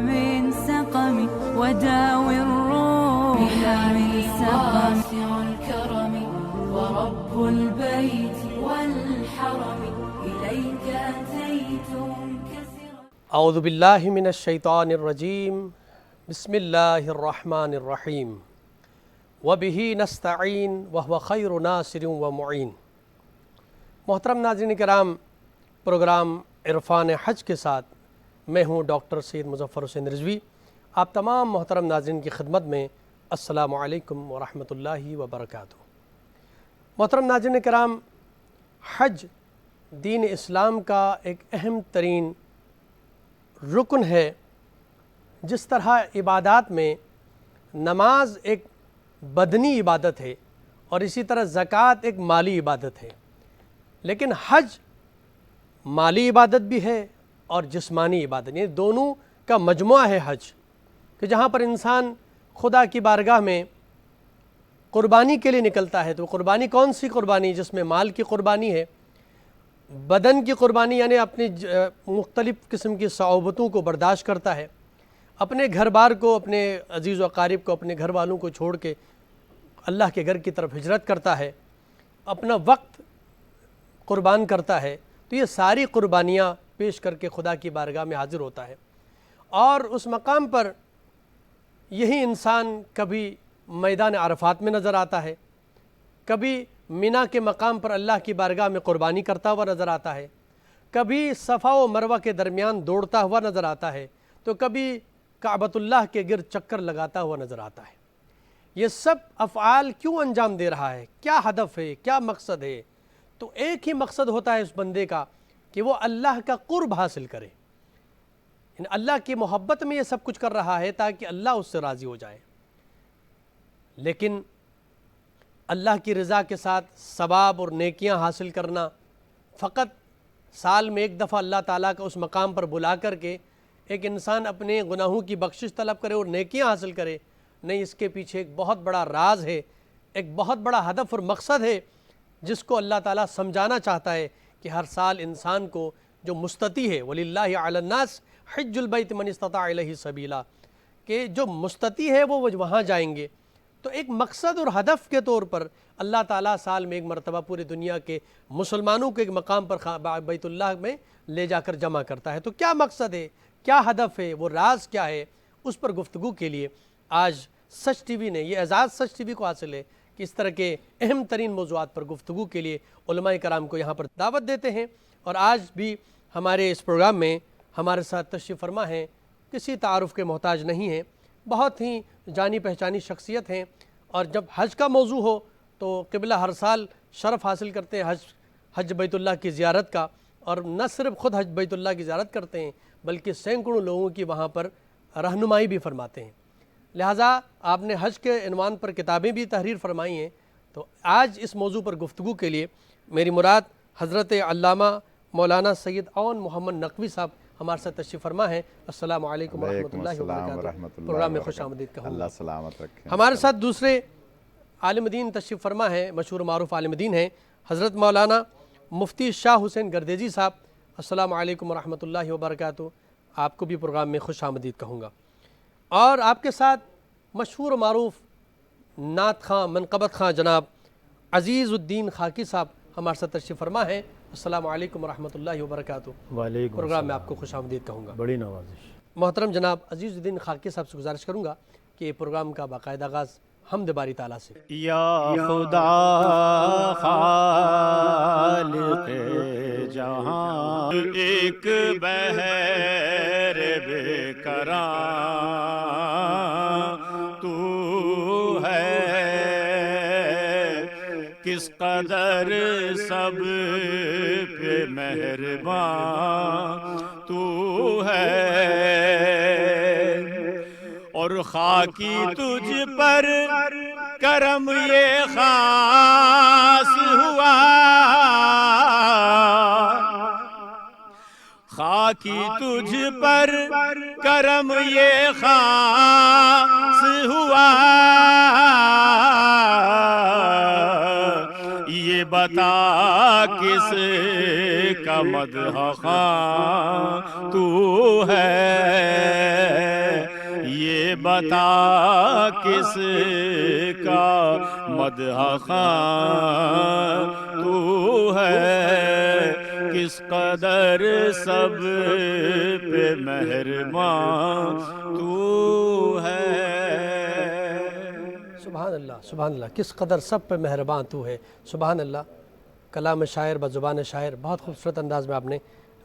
من سقم وداوي الروح من سقم واسع الكرم ورب البيت والحرم إليك أتيت منكسرا. اعوذ باللہ من الشیطان الرجیم بسم اللہ الرحمن الرحیم وبہ نستعین وہو خیر ناصر ومعین. محترم ناظرین کرام، پروگرام عرفان حج کے ساتھ میں ہوں ڈاکٹر سید مظفر حسین رضوی. آپ تمام محترم ناظرین کی خدمت میں السلام علیکم ورحمۃ اللہ وبرکاتہ. محترم ناظرین کرام، حج دین اسلام کا ایک اہم ترین رکن ہے. جس طرح عبادات میں نماز ایک بدنی عبادت ہے اور اسی طرح زکوٰۃ ایک مالی عبادت ہے، لیکن حج مالی عبادت بھی ہے اور جسمانی عبادت، یعنی دونوں کا مجموعہ ہے حج، کہ جہاں پر انسان خدا کی بارگاہ میں قربانی کے لیے نکلتا ہے. تو قربانی کون سی قربانی؟ جس میں مال کی قربانی ہے، بدن کی قربانی یعنی اپنی مختلف قسم کی صعوبتوں کو برداشت کرتا ہے، اپنے گھر بار کو، اپنے عزیز و اقارب کو، اپنے گھر والوں کو چھوڑ کے اللہ کے گھر کی طرف ہجرت کرتا ہے، اپنا وقت قربان کرتا ہے. تو یہ ساری قربانیاں پیش کر کے خدا کی بارگاہ میں حاضر ہوتا ہے. اور اس مقام پر یہی انسان کبھی میدان عرفات میں نظر آتا ہے، کبھی مینا کے مقام پر اللہ کی بارگاہ میں قربانی کرتا ہوا نظر آتا ہے، کبھی صفا و مروہ کے درمیان دوڑتا ہوا نظر آتا ہے، تو کبھی کعبۃ اللہ کے گرد چکر لگاتا ہوا نظر آتا ہے. یہ سب افعال کیوں انجام دے رہا ہے؟ کیا ہدف ہے؟ کیا مقصد ہے؟ تو ایک ہی مقصد ہوتا ہے اس بندے کا کہ وہ اللہ کا قرب حاصل کرے. یعنی اللہ کی محبت میں یہ سب کچھ کر رہا ہے تاکہ اللہ اس سے راضی ہو جائے. لیکن اللہ کی رضا کے ساتھ ثواب اور نیکیاں حاصل کرنا، فقط سال میں ایک دفعہ اللہ تعالیٰ کا اس مقام پر بلا کر کے ایک انسان اپنے گناہوں کی بخشش طلب کرے اور نیکیاں حاصل کرے، نہیں، اس کے پیچھے ایک بہت بڑا راز ہے، ایک بہت بڑا ہدف اور مقصد ہے جس کو اللہ تعالیٰ سمجھانا چاہتا ہے کہ ہر سال انسان کو جو مستطیع ہے، وَلِلَّهِ عَلَى النَّاسِ حِجُّ الْبَيْتِ مَنِ اسْتَطَاعَ إِلَيْهِ سَبِيلًا، کہ جو مستطیع ہے وہ وہاں جائیں گے. تو ایک مقصد اور ہدف کے طور پر اللہ تعالیٰ سال میں ایک مرتبہ پوری دنیا کے مسلمانوں کو ایک مقام پر بیت اللہ میں لے جا کر جمع کرتا ہے. تو کیا مقصد ہے؟ کیا ہدف ہے؟ وہ راز کیا ہے؟ اس پر گفتگو کے لیے آج سچ ٹی وی نے، یہ اعزاز سچ ٹی وی کو حاصل ہے کہ اس طرح کے اہم ترین موضوعات پر گفتگو کے لیے علماء کرام کو یہاں پر دعوت دیتے ہیں. اور آج بھی ہمارے اس پروگرام میں ہمارے ساتھ تشریف فرما ہیں، کسی تعارف کے محتاج نہیں ہیں، بہت ہی جانی پہچانی شخصیت ہیں. اور جب حج کا موضوع ہو تو قبلہ ہر سال شرف حاصل کرتے ہیں حج بیت اللہ کی زیارت کا، اور نہ صرف خود حج بیت اللہ کی زیارت کرتے ہیں بلکہ سینکڑوں لوگوں کی وہاں پر رہنمائی بھی فرماتے ہیں. لہٰذا آپ نے حج کے عنوان پر کتابیں بھی تحریر فرمائی ہیں. تو آج اس موضوع پر گفتگو کے لیے میری مراد حضرت علامہ مولانا سید اون محمد نقوی صاحب ہمارے ساتھ تشریف فرما ہیں. السلام علیکم ورحمۃ اللہ وبرکاتہ. پروگرام میں خوش آمدید کہوں. اللہ سلامت رکھے. ہمارے ساتھ دوسرے عالم دین تشریف فرما ہیں، مشہور معروف عالم دین ہیں، حضرت مولانا مفتی شاہ حسین گردیزی صاحب. السلام علیکم ورحمۃ اللہ وبرکاتہ. آپ کو بھی پروگرام میں خوش آمدید کہوں گا. اور آپ کے ساتھ مشہور معروف نعت خواں، منقبت خواں جناب عزیز الدین خاکی صاحب ہمارے ساتھ تشریف فرما ہیں. السلام علیکم ورحمۃ اللہ وبرکاتہ. وعلیکم پروگرام میں آپ کو خوش آمدید کہوں گا. بڑی نوازش. محترم جناب عزیز الدین خاکی صاحب سے گزارش کروں گا کہ یہ پروگرام کا باقاعدہ آغاز حمد باری تعالیٰ سے. یا خدا خالق جہاں، ایک بحر بے کراں تو ہے، کس قدر سب پہ مہربان تو ہے، اور خاکی تجھ پر کرم یہ خاص ہوا، خاکی تجھ پر کرم یہ خاص ہوا، یہ بتا کس کا مدح خواں تو ہے، یہ بتا کس کا مدح خواں تو ہے، کس قدر سب پہ مہربان تو ہے۔ سبحان اللہ، سبحان اللہ، کس قدر سب پہ مہربان تو ہے۔ سبحان اللہ، کلام شاعر بزبان شاعر، بہت خوبصورت انداز میں آپ نے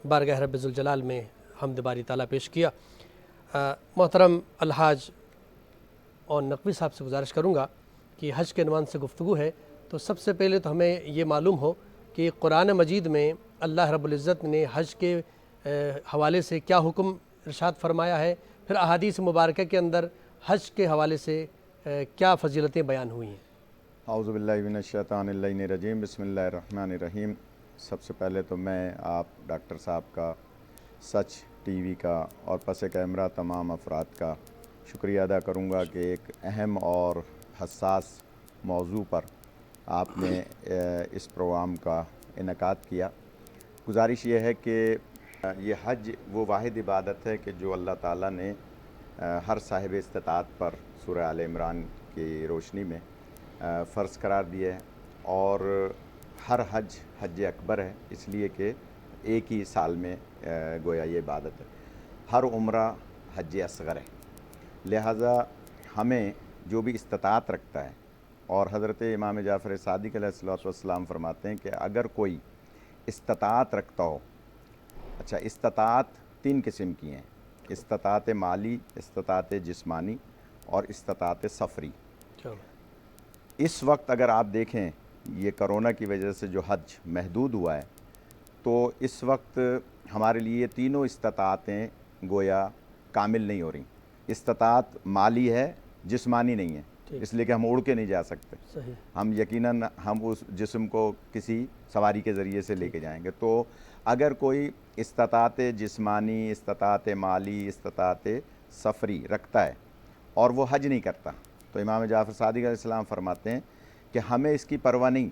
بارگاہ رب ذوالجلال میں حمد باری تعالیٰ پیش کیا۔ محترم الحاج اور نقوی صاحب سے گزارش کروں گا کہ حج کے عنوان سے گفتگو ہے، تو سب سے پہلے تو ہمیں یہ معلوم ہو کہ قرآن مجید میں اللہ رب العزت نے حج کے حوالے سے کیا حکم ارشاد فرمایا ہے، پھر احادیث مبارکہ کے اندر حج کے حوالے سے کیا فضیلتیں بیان ہوئی ہیں۔ اعوذ باللہ من الشیطان اللعین الرجیم، بسم اللہ الرحمن الرحیم۔ سب سے پہلے تو میں آپ ڈاکٹر صاحب کا، سچ ٹی وی کا اور پس کیمرہ تمام افراد کا شکریہ ادا کروں گا کہ ایک اہم اور حساس موضوع پر آپ نے اس پروگرام کا انعقاد کیا۔ گزارش یہ ہے کہ یہ حج وہ واحد عبادت ہے کہ جو اللہ تعالیٰ نے ہر صاحب استطاعت پر سورہ آل عمران کی روشنی میں فرض قرار دیا ہے، اور ہر حج حج اکبر ہے، اس لیے کہ ایک ہی سال میں گویا یہ عبادت ہے۔ ہر عمرہ حج اصغر ہے، لہٰذا ہمیں جو بھی استطاعت رکھتا ہے، اور حضرت امام جعفر صادق علیہ السلام فرماتے ہیں کہ اگر کوئی استطاعت رکھتا ہو، اچھا استطاعت 3 قسم کی ہیں، استطاعت مالی، استطاعت جسمانی اور استطاعت سفری۔ اس وقت اگر آپ دیکھیں یہ کرونا کی وجہ سے جو حج محدود ہوا ہے، تو اس وقت ہمارے لیے یہ تینوں استطاعتیں گویا کامل نہیں ہو رہی۔ استطاعت مالی ہے، جسمانی نہیں ہے، اس لیے کہ ہم اڑ کے نہیں جا سکتے، ہم یقیناً ہم اس جسم کو کسی سواری کے ذریعے سے لے کے جائیں گے۔ تو اگر کوئی استطاعت جسمانی، استطاعت مالی، استطاعت سفری رکھتا ہے اور وہ حج نہیں کرتا، تو امام جعفر صادق علیہ السلام فرماتے ہیں کہ ہمیں اس کی پرواہ نہیں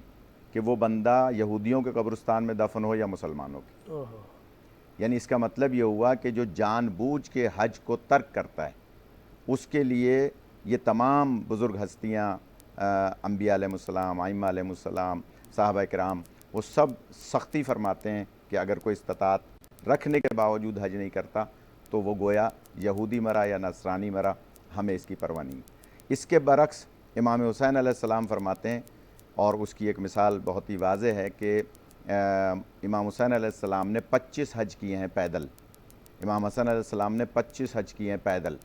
کہ وہ بندہ یہودیوں کے قبرستان میں دفن ہو یا مسلمانوں کے۔ یعنی اس کا مطلب یہ ہوا کہ جو جان بوجھ کے حج کو ترک کرتا ہے، اس کے لیے یہ تمام بزرگ ہستیاں، انبیاء علیہ السلام، ائمہ علیہ السلام، صحابہ کرام، وہ سب سختی فرماتے ہیں کہ اگر کوئی استطاعت رکھنے کے باوجود حج نہیں کرتا تو وہ گویا یہودی مرا یا نصرانی مرا، ہمیں اس کی پرواہ نہیں۔ اس کے برعکس امام حسین علیہ السلام فرماتے ہیں، اور اس کی ایک مثال بہت ہی واضح ہے کہ امام حسین علیہ السلام نے 25 حج کیے ہیں پیدل۔ امام حسن علیہ السلام نے 25 حج کیے ہیں پیدل،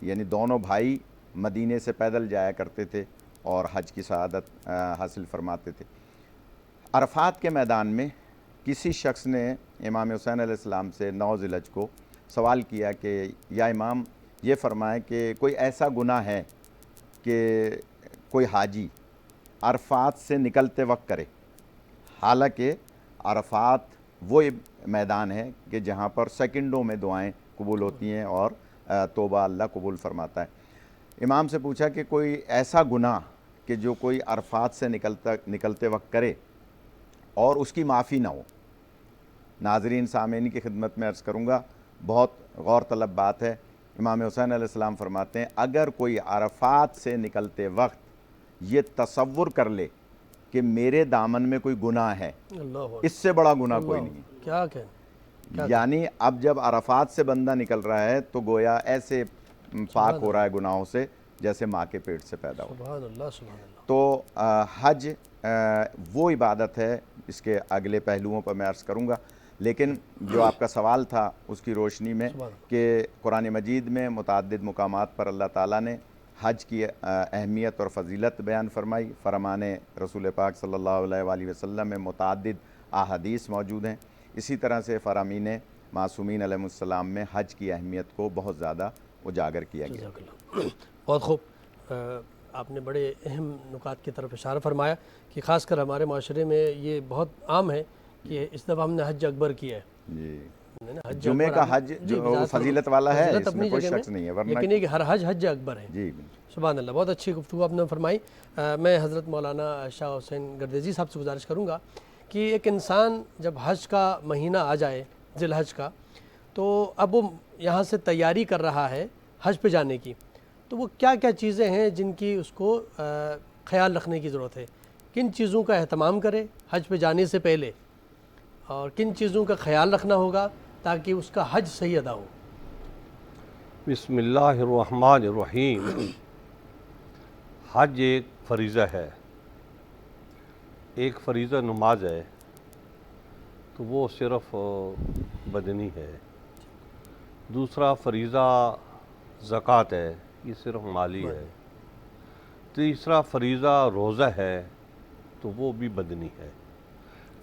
یعنی دونوں بھائی مدینے سے پیدل جایا کرتے تھے اور حج کی سعادت حاصل فرماتے تھے۔ عرفات کے میدان میں کسی شخص نے امام حسین علیہ السلام سے 9 ذی الحج کو سوال کیا کہ یا امام یہ فرمائیں کہ کوئی ایسا گناہ ہے کہ کوئی حاجی عرفات سے نکلتے وقت کرے، حالانکہ عرفات وہ میدان ہے کہ جہاں پر سیکنڈوں میں دعائیں قبول ہوتی ہیں اور توبہ اللہ قبول فرماتا ہے۔ امام سے پوچھا کہ کوئی ایسا گناہ کہ جو کوئی عرفات سے نکلتے وقت کرے اور اس کی معافی نہ ہو۔ ناظرین سامعین کی خدمت میں عرض کروں گا، بہت غور طلب بات ہے۔ امام حسین علیہ السلام فرماتے ہیں اگر کوئی عرفات سے نکلتے وقت یہ تصور کر لے کہ میرے دامن میں کوئی گناہ ہے، اس سے بڑا گناہ کوئی نہیں ہے۔ کیا کہیں، یعنی اب جب عرفات سے بندہ نکل رہا ہے تو گویا ایسے پاک ہو رہا ہے گناہوں سے جیسے ماں کے پیٹ سے پیدا ہو۔ سبحان اللہ، سبحان اللہ۔ تو حج وہ عبادت ہے، اس کے اگلے پہلوؤں پر میں عرض کروں گا، لیکن جو آپ کا سوال تھا اس کی روشنی میں کہ قرآن مجید میں متعدد مقامات پر اللہ تعالیٰ نے حج کی اہمیت اور فضیلت بیان فرمائی۔ فرمان رسول پاک صلی اللہ علیہ وآلہ وسلم میں متعدد احادیث موجود ہیں۔ اسی طرح سے فرامین معصومین علیہ السلام میں حج کی اہمیت کو بہت زیادہ اجاگر کیا گیا۔ بہت خوب، آپ نے بڑے اہم نکات کی طرف اشارہ فرمایا کہ خاص کر ہمارے معاشرے میں یہ بہت عام ہے کہ اس دفعہ ہم نے حج اکبر کیا ہے۔ جی، جمعے کا حج جو فضیلت والا ہے اس میں کوئی شک نہیں ہے، ورنہ لیکن یہ کہ ہر حج حج اکبر ہے. جی سبحان اللہ، بہت اچھی گفتگو آپ نے فرمائی. میں حضرت مولانا شاہ حسین گردیزی صاحب سے گزارش کروں گا کہ ایک انسان جب حج کا مہینہ آ جائے، ذی الحج کا، تو اب وہ یہاں سے تیاری کر رہا ہے حج پہ جانے کی، تو وہ کیا کیا چیزیں ہیں جن کی اس کو خیال رکھنے کی ضرورت ہے؟ کن چیزوں کا اہتمام کرے حج پہ جانے سے پہلے، اور کن چیزوں کا خیال رکھنا ہوگا تاکہ اس کا حج صحیح ادا ہو؟ بسم اللہ الرحمن الرحیم. حج ایک فریضہ ہے، ایک فریضہ نماز ہے، تو وہ صرف بدنی ہے. دوسرا فریضہ زکوٰۃ ہے، یہ صرف مالی ہے. تیسرا فریضہ روزہ ہے، تو وہ بھی بدنی ہے.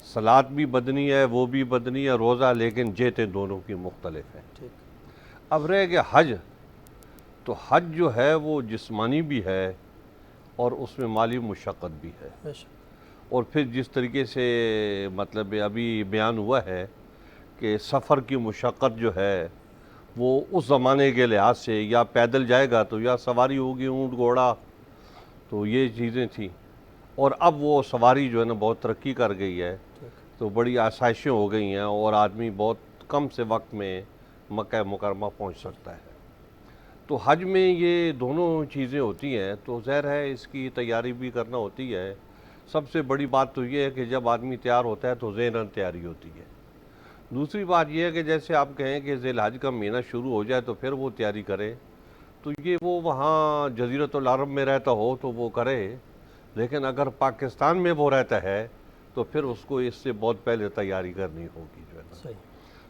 صلاۃ بھی بدنی ہے، وہ بھی بدنی ہے، روزہ لیکن جیتیں دونوں کی مختلف ہیں. اب رہ گیا حج، تو حج جو ہے وہ جسمانی بھی ہے اور اس میں مالی مشقت بھی ہے. اور پھر جس طریقے سے مطلب ابھی بیان ہوا ہے کہ سفر کی مشقت جو ہے وہ اس زمانے کے لحاظ سے یا پیدل جائے گا تو یا سواری ہوگی اونٹ گھوڑا، تو یہ چیزیں تھیں. اور اب وہ سواری جو ہے نا بہت ترقی کر گئی ہے، تو بڑی آسائشیں ہو گئی ہیں اور آدمی بہت کم سے وقت میں مکہ مکرمہ پہنچ سکتا ہے. تو حج میں یہ دونوں چیزیں ہوتی ہیں، تو ظاہر ہے اس کی تیاری بھی کرنا ہوتی ہے. سب سے بڑی بات تو یہ ہے کہ جب آدمی تیار ہوتا ہے تو ذہناً تیاری ہوتی ہے. دوسری بات یہ ہے کہ جیسے آپ کہیں کہ ذی الحج کا مہینہ شروع ہو جائے تو پھر وہ تیاری کرے، تو یہ وہ وہاں جزیرۃ العرب میں رہتا ہو تو وہ کرے، لیکن اگر پاکستان میں وہ رہتا ہے تو پھر اس کو اس سے بہت پہلے تیاری کرنی ہوگی جو ہے نا.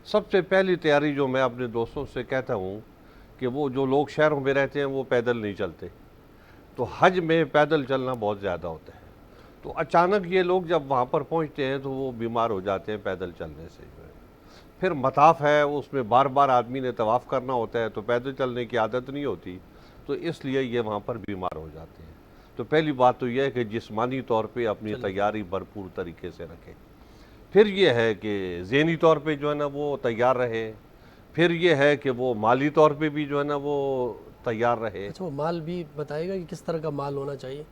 سب سے پہلی تیاری جو میں اپنے دوستوں سے کہتا ہوں کہ وہ جو لوگ شہروں میں رہتے ہیں وہ پیدل نہیں چلتے، تو حج میں پیدل چلنا بہت زیادہ ہوتا ہے. تو اچانک یہ لوگ جب وہاں پر پہنچتے ہیں تو وہ بیمار ہو جاتے ہیں پیدل چلنے سے جو ہے. پھر مطاف ہے، اس میں بار بار آدمی نے طواف کرنا ہوتا ہے، تو پیدل چلنے کی عادت نہیں ہوتی، تو اس لیے یہ وہاں پر بیمار ہو جاتے ہیں. تو پہلی بات تو یہ ہے کہ جسمانی طور پہ اپنی تیاری بھرپور طریقے سے رکھیں. پھر یہ ہے کہ ذہنی طور پہ جو ہے نا وہ تیار رہے. پھر یہ ہے کہ وہ مالی طور پہ بھی جو ہے نا وہ تیار رہے. اچھا، وہ مال بھی بتائے گا کہ کس طرح کا مال ہونا چاہیے؟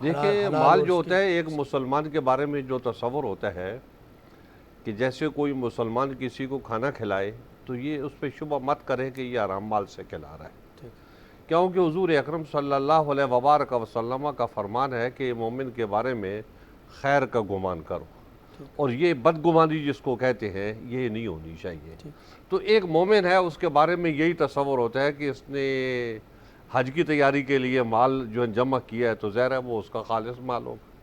دیکھیں مال جو ہوتا ہے ایک مسلمان کے بارے میں جو تصور ہوتا ہے کہ جیسے کوئی مسلمان کسی کو کھانا کھلائے تو یہ اس پہ شبہ مت کرے کہ یہ حرام مال سے کھلا رہا ہے، کیونکہ حضور اکرم صلی اللہ علیہ وبارک وسلم کا فرمان ہے کہ مومن کے بارے میں خیر کا گمان کرو، اور یہ بدگمانی جس کو کہتے ہیں یہ نہیں ہونی چاہیے. تو ایک مومن ہے اس کے بارے میں یہی تصور ہوتا ہے کہ اس نے حج کی تیاری کے لیے مال جو جمع کیا ہے تو ظاہر ہے وہ اس کا خالص مال ہوگا،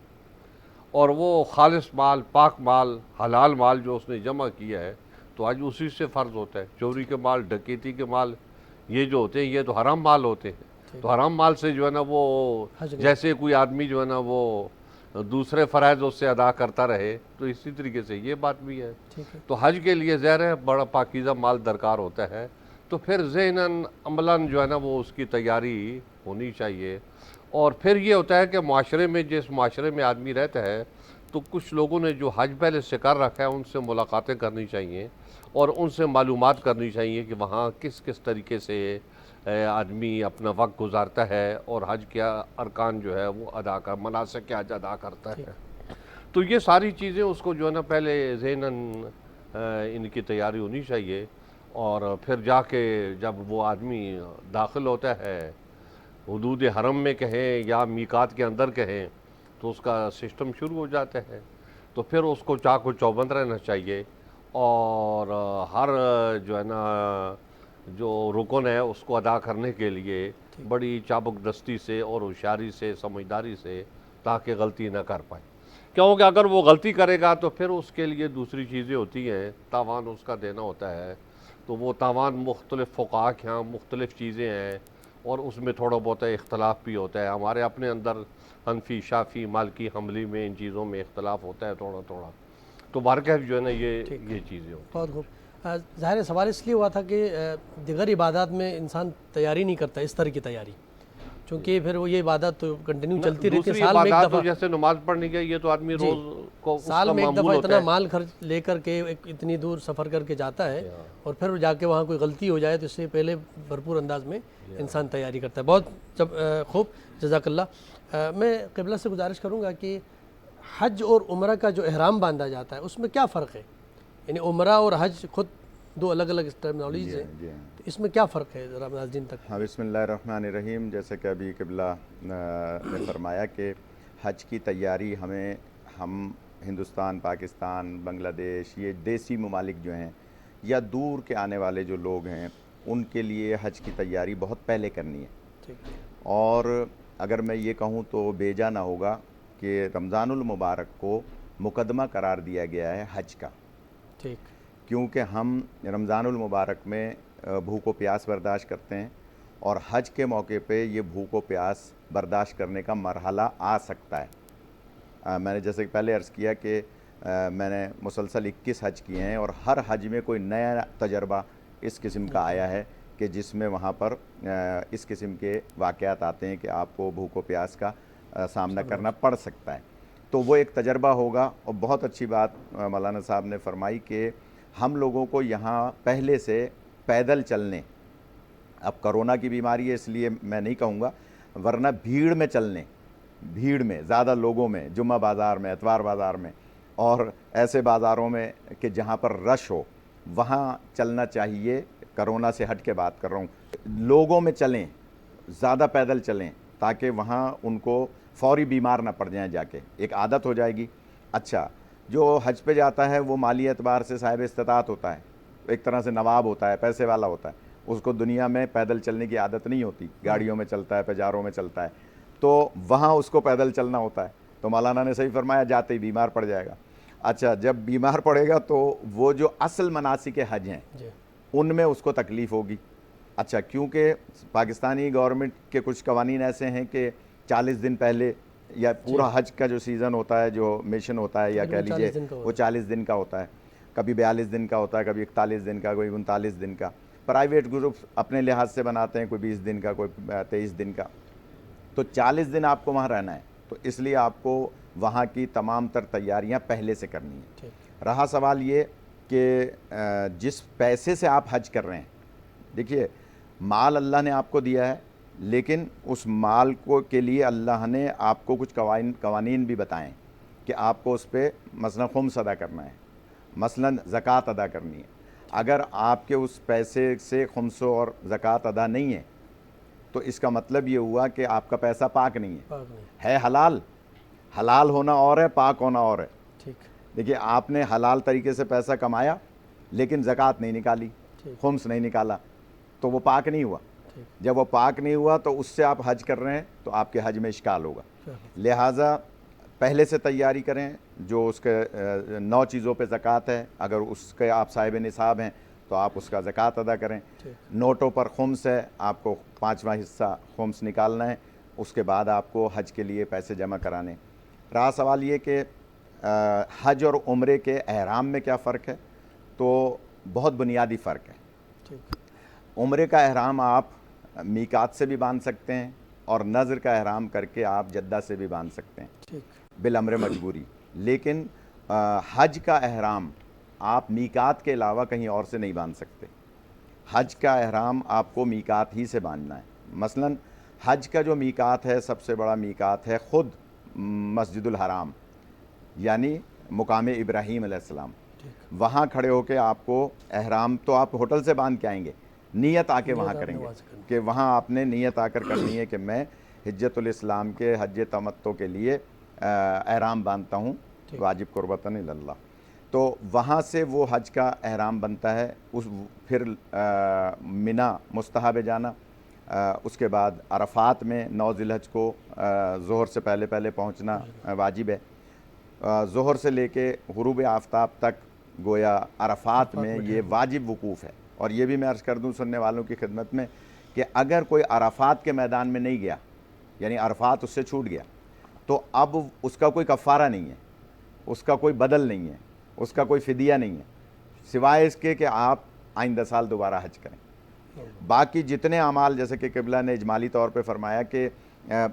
اور وہ خالص مال، پاک مال، حلال مال جو اس نے جمع کیا ہے تو آج اسی سے فرض ہوتا ہے. چوری کے مال، ڈکیتی کے مال یہ جو ہوتے ہیں یہ تو حرام مال ہوتے ہیں. تو حرام مال سے جو ہے نا وہ جیسے کوئی آدمی جو ہے نا وہ دوسرے فرائض اس سے ادا کرتا رہے، تو اسی طریقے سے یہ بات بھی ہے. تو حج کے لیے ظاہر ہے بڑا پاکیزہ مال درکار ہوتا ہے. تو پھر ذہناً عملاً جو ہے نا وہ اس کی تیاری ہونی چاہیے. اور پھر یہ ہوتا ہے کہ معاشرے میں جس معاشرے میں آدمی رہتا ہے تو کچھ لوگوں نے جو حج پہلے سے کر رکھا ہے ان سے ملاقاتیں کرنی چاہیے اور ان سے معلومات کرنی چاہیے کہ وہاں کس کس طریقے سے آدمی اپنا وقت گزارتا ہے اور حج کیا ارکان جو ہے وہ مناسک حج ادا کرتا ہے. تو یہ ساری چیزیں اس کو جو ہے نا پہلے ذہناً ان کی تیاری ہونی چاہیے. اور پھر جا کے جب وہ آدمی داخل ہوتا ہے حدود حرم میں کہیں یا میقات کے اندر کہیں تو اس کا سسٹم شروع ہو جاتا ہے. تو پھر اس کو چاق و چوبند رہنا چاہیے اور ہر جو ہے نا جو رکن ہے اس کو ادا کرنے کے لیے بڑی چابک دستی سے اور ہوشیاری سے، سمجھداری سے، تاکہ غلطی نہ کر پائے. کیونکہ اگر وہ غلطی کرے گا تو پھر اس کے لیے دوسری چیزیں ہوتی ہیں، تاوان اس کا دینا ہوتا ہے. تو وہ تاوان مختلف فقہا کے ہاں مختلف چیزیں ہیں اور اس میں تھوڑا بہت اختلاف بھی ہوتا ہے. ہمارے اپنے اندر حنفی، شافی، مالکی، حنبلی میں ان چیزوں میں اختلاف ہوتا ہے تھوڑا تھوڑا. تو بہرکیف جو ہے نا یہ چیزیں ہوتی ہیں. بہت خوب. ظاہر سوال اس لیے ہوا تھا کہ دیگر عبادات میں انسان تیاری نہیں کرتا اس طرح کی تیاری، چونکہ پھر وہ یہ عبادت تو کنٹینیو چلتی رہتی ہے. دوسری عبادات تو جیسے نماز پڑھنے کے یہ تو آدمی روز کو اس سال کا میں ایک معمول دفعہ ہوتا اتنا ہے۔ مال خرچ لے کر کے اتنی دور سفر کر کے جاتا ہے اور پھر جا کے وہاں کوئی غلطی ہو جائے تو اس سے پہلے بھرپور انداز میں انسان تیاری کرتا ہے۔ بہت خوب، جزاک اللہ۔ میں قبلہ سے گزارش کروں گا کہ حج اور عمرہ کا جو احرام باندھا جاتا ہے اس میں کیا فرق ہے؟ یعنی عمرہ اور حج خود دو الگ الگ ٹرمنالوجیز ہیں، جی تو اس میں کیا فرق ہے ذرا ناظرین تک؟ ہاں، بسم اللہ الرحمن الرحیم۔ جیسے کہ ابھی قبلہ نے فرمایا کہ حج کی تیاری ہم ہندوستان، پاکستان، بنگلہ دیش، یہ دیسی ممالک جو ہیں یا دور کے آنے والے جو لوگ ہیں ان کے لیے حج کی تیاری بہت پہلے کرنی ہے، ٹھیک اور اگر میں یہ کہوں تو بیجا نہ ہوگا کہ رمضان المبارک کو مقدمہ قرار دیا گیا ہے حج کا، ٹھیک کیونکہ ہم رمضان المبارک میں بھوک و پیاس برداشت کرتے ہیں، اور حج کے موقع پہ یہ بھوک و پیاس برداشت کرنے کا مرحلہ آ سکتا ہے۔ میں نے جیسے کہ پہلے عرض کیا کہ میں نے مسلسل 21 حج کیے ہیں، اور ہر حج میں کوئی نیا تجربہ اس قسم کا آیا ہے کہ جس میں وہاں پر اس قسم کے واقعات آتے ہیں کہ آپ کو بھوک و پیاس کا سامنا کرنا پڑ سکتا ہے، تو وہ ایک تجربہ ہوگا۔ اور بہت اچھی بات مولانا صاحب نے فرمائی کہ ہم لوگوں کو یہاں پہلے سے پیدل چلنے، اب کرونا کی بیماری ہے اس لیے میں نہیں کہوں گا، ورنہ بھیڑ میں چلنے، بھیڑ میں زیادہ لوگوں میں، جمعہ بازار میں، اتوار بازار میں، اور ایسے بازاروں میں کہ جہاں پر رش ہو وہاں چلنا چاہیے۔ کرونا سے ہٹ کے بات کر رہا ہوں، لوگوں میں چلیں، زیادہ پیدل چلیں تاکہ وہاں ان کو فوری بیمار نہ پڑ جائیں، جا کے ایک عادت ہو جائے گی۔ اچھا، جو حج پہ جاتا ہے وہ مالی اعتبار سے صاحب استطاعت ہوتا ہے، ایک طرح سے نواب ہوتا ہے، پیسے والا ہوتا ہے، اس کو دنیا میں پیدل چلنے کی عادت نہیں ہوتی، گاڑیوں میں چلتا ہے، پجاروں میں چلتا ہے، تو وہاں اس کو پیدل چلنا ہوتا ہے، تو مولانا نے صحیح فرمایا جاتے ہی بیمار پڑ جائے گا۔ اچھا، جب بیمار پڑے گا تو وہ جو اصل مناسک حج ہیں ان میں اس کو تکلیف ہوگی۔ اچھا، کیونکہ پاکستانی گورنمنٹ کے کچھ قوانین ایسے ہیں کہ 40 دن پہلے، یا پورا حج کا جو سیزن ہوتا ہے، جو میشن ہوتا ہے، یا کہہ لیجئے وہ 40 دن کا ہوتا ہے، کبھی 42 دن کا ہوتا ہے، کبھی 41 دن کا، کوئی 39 دن کا، پرائیویٹ گروپ اپنے لحاظ سے بناتے ہیں، کوئی 20 دن کا، کوئی 23 دن کا، تو 40 دن آپ کو وہاں رہنا ہے، تو اس لیے آپ کو وہاں کی تمام تر تیاریاں پہلے سے کرنی ہیں۔ رہا سوال یہ کہ جس پیسے سے آپ حج کر رہے ہیں، دیکھیے مال اللہ نے آپ کو دیا ہے، لیکن اس مال کے لیے اللہ نے آپ کو کچھ قوانین بھی بتائیں کہ آپ کو اس پہ مثلا خمس ادا کرنا ہے، مثلا زکوٰۃ ادا کرنی ہے۔ اگر آپ کے اس پیسے سے خمس اور زکوٰۃ ادا نہیں ہے تو اس کا مطلب یہ ہوا کہ آپ کا پیسہ پاک نہیں ہے حلال، حلال ہونا اور ہے، پاک ہونا اور ہے۔ دیکھیے، آپ نے حلال طریقے سے پیسہ کمایا لیکن زکوٰۃ نہیں نکالی، خمس نہیں نکالا، تو وہ پاک نہیں ہوا۔ جب وہ پاک نہیں ہوا تو اس سے آپ حج کر رہے ہیں تو آپ کے حج میں اشکال ہوگا۔ لہٰذا پہلے سے تیاری کریں، جو اس کے 9 چیزوں پہ زکوٰۃ ہے، اگر اس کے آپ صاحب نصاب ہیں تو آپ اس کا زکوٰۃ ادا کریں۔ نوٹوں پر خمس ہے، آپ کو 5واں حصہ خمس نکالنا ہے، اس کے بعد آپ کو حج کے لیے پیسے جمع کرانے۔ رہا سوال یہ کہ حج اور عمرے کے احرام میں کیا فرق ہے، تو بہت بنیادی فرق ہے۔ عمرے کا احرام آپ میقات سے بھی باندھ سکتے ہیں، اور نظر کا احرام کر کے آپ جدہ سے بھی باندھ سکتے ہیں بالامر مجبوری، لیکن حج کا احرام آپ میقات کے علاوہ کہیں اور سے نہیں باندھ سکتے۔ حج کا احرام آپ کو میقات ہی سے باندھنا ہے۔ مثلا حج کا جو میقات ہے، سب سے بڑا میقات ہے خود مسجد الحرام، یعنی مقام ابراہیم علیہ السلام۔ وہاں کھڑے ہو کے آپ کو احرام تو آپ ہوٹل سے باندھ کے آئیں گے، نیت آ کے وہاں کریں گے کہ وہاں آپ نے نیت آ کر کرنی ہے کہ میں حجۃ الاسلام کے حج تمتع کے لیے احرام باندھتا ہوں، واجب قربتاً اللہ۔ تو وہاں سے وہ حج کا احرام بنتا ہے۔ پھر منی مستحب جانا، اس کے بعد عرفات میں 9 ذی الحج کو ظہر سے پہلے پہنچنا واجب ہے۔ ظہر سے لے کے غروب آفتاب تک گویا عرفات میں یہ واجب وقوف ہے۔ اور یہ بھی میں عرض کر دوں سننے والوں کی خدمت میں کہ اگر کوئی عرفات کے میدان میں نہیں گیا، یعنی عرفات اس سے چھوٹ گیا، تو اب اس کا کوئی کفارہ نہیں ہے، اس کا کوئی بدل نہیں ہے، اس کا کوئی فدیہ نہیں ہے، سوائے اس کے کہ آپ آئندہ سال دوبارہ حج کریں۔ باقی جتنے اعمال، جیسے کہ قبلہ نے اجمالی طور پہ فرمایا کہ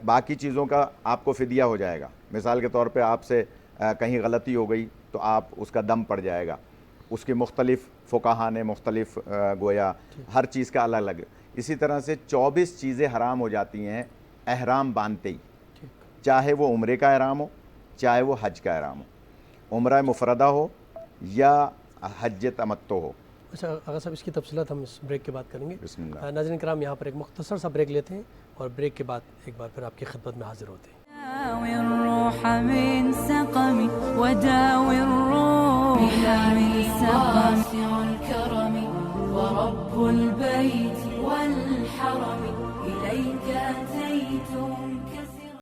باقی چیزوں کا آپ کو فدیہ ہو جائے گا۔ مثال کے طور پہ آپ سے کہیں غلطی ہو گئی تو آپ اس کا دم پڑ جائے گا. اس کے مختلف فقہا نے مختلف گویا ہر چیز کا الگ الگ. اسی طرح سے 24 چیزیں حرام ہو جاتی ہیں احرام باندھتے ہی, چاہے وہ عمرے کا احرام ہو چاہے وہ حج کا احرام ہو, عمرہ مفردہ ہو یا حج تمتع ہو. اچھا آغا صاحب, اس کی تفصیلات ہم اس بریک کے بعد کریں گے. بسم اللہ. ناظرین کرام, یہاں پر ایک مختصر سا بریک لیتے ہیں اور بریک کے بعد ایک بار پھر آپ کی خدمت میں حاضر ہوتے ہیں. داوي الروح من سقمي وداوي الروح بها من سقمي واسع الكرم ورب البيت والحرم إليك أتيت منكسرا